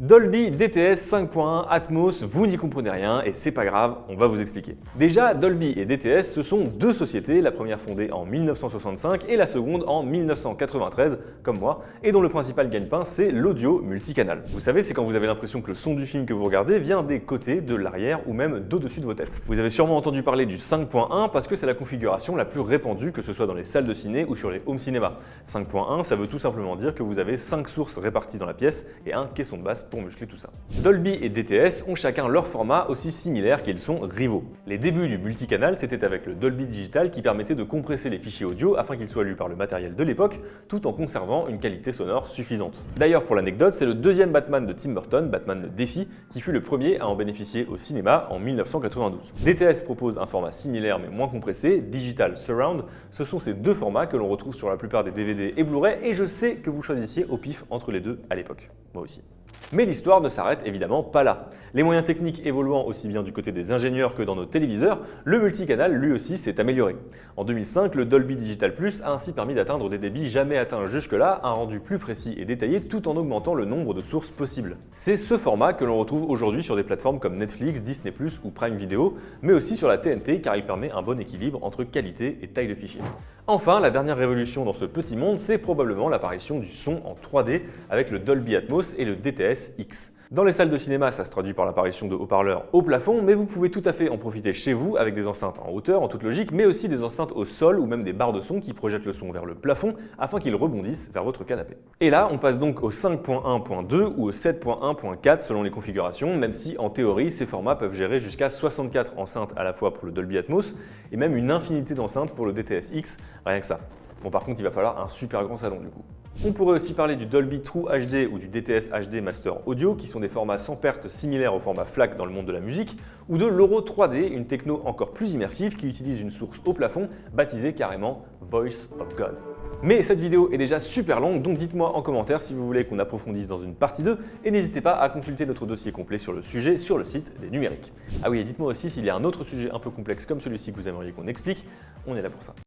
Dolby DTS 5.1 Atmos, vous n'y comprenez rien et c'est pas grave, on va vous expliquer. Déjà, Dolby et DTS, ce sont deux sociétés, la première fondée en 1965 et la seconde en 1993, comme moi, et dont le principal gagne-pain c'est l'audio multicanal. Vous savez, c'est quand vous avez l'impression que le son du film que vous regardez vient des côtés, de l'arrière ou même d'au-dessus de vos têtes. Vous avez sûrement entendu parler du 5.1 parce que c'est la configuration la plus répandue, que ce soit dans les salles de ciné ou sur les home cinéma. 5.1, ça veut tout simplement dire que vous avez 5 sources réparties dans la pièce et un caisson de basse pour muscler tout ça. Dolby et DTS ont chacun leur format aussi similaire qu'ils sont rivaux. Les débuts du multicanal, c'était avec le Dolby Digital qui permettait de compresser les fichiers audio afin qu'ils soient lus par le matériel de l'époque, tout en conservant une qualité sonore suffisante. D'ailleurs, pour l'anecdote, c'est le deuxième Batman de Tim Burton, Batman le Défi, qui fut le premier à en bénéficier au cinéma en 1992. DTS propose un format similaire mais moins compressé, Digital Surround. Ce sont ces deux formats que l'on retrouve sur la plupart des DVD et Blu-ray et je sais que vous choisissiez au pif entre les deux à l'époque. Moi aussi. Mais l'histoire ne s'arrête évidemment pas là. Les moyens techniques évoluant aussi bien du côté des ingénieurs que dans nos téléviseurs, le multicanal lui aussi s'est amélioré. En 2005, le Dolby Digital Plus a ainsi permis d'atteindre des débits jamais atteints jusque-là, un rendu plus précis et détaillé tout en augmentant le nombre de sources possibles. C'est ce format que l'on retrouve aujourd'hui sur des plateformes comme Netflix, Disney+, ou Prime Video, mais aussi sur la TNT car il permet un bon équilibre entre qualité et taille de fichier. Enfin, la dernière révolution dans ce petit monde, c'est probablement l'apparition du son en 3D avec le Dolby Atmos et le DTS X. Dans les salles de cinéma, ça se traduit par l'apparition de haut-parleurs au plafond, mais vous pouvez tout à fait en profiter chez vous avec des enceintes en hauteur en toute logique, mais aussi des enceintes au sol ou même des barres de son qui projettent le son vers le plafond afin qu'il rebondisse vers votre canapé. Et là, on passe donc au 5.1.2 ou au 7.1.4 selon les configurations, même si en théorie, ces formats peuvent gérer jusqu'à 64 enceintes à la fois pour le Dolby Atmos et même une infinité d'enceintes pour le DTS X, rien que ça. Bon, par contre, il va falloir un super grand salon du coup. On pourrait aussi parler du Dolby True HD ou du DTS HD Master Audio, qui sont des formats sans perte similaires au format FLAC dans le monde de la musique, ou de l'Euro 3D, une techno encore plus immersive qui utilise une source au plafond, baptisée carrément Voice of God. Mais cette vidéo est déjà super longue, donc dites-moi en commentaire si vous voulez qu'on approfondisse dans une partie 2, et n'hésitez pas à consulter notre dossier complet sur le sujet sur le site des Numériques. Ah oui, et dites-moi aussi s'il y a un autre sujet un peu complexe comme celui-ci que vous aimeriez qu'on explique, on est là pour ça.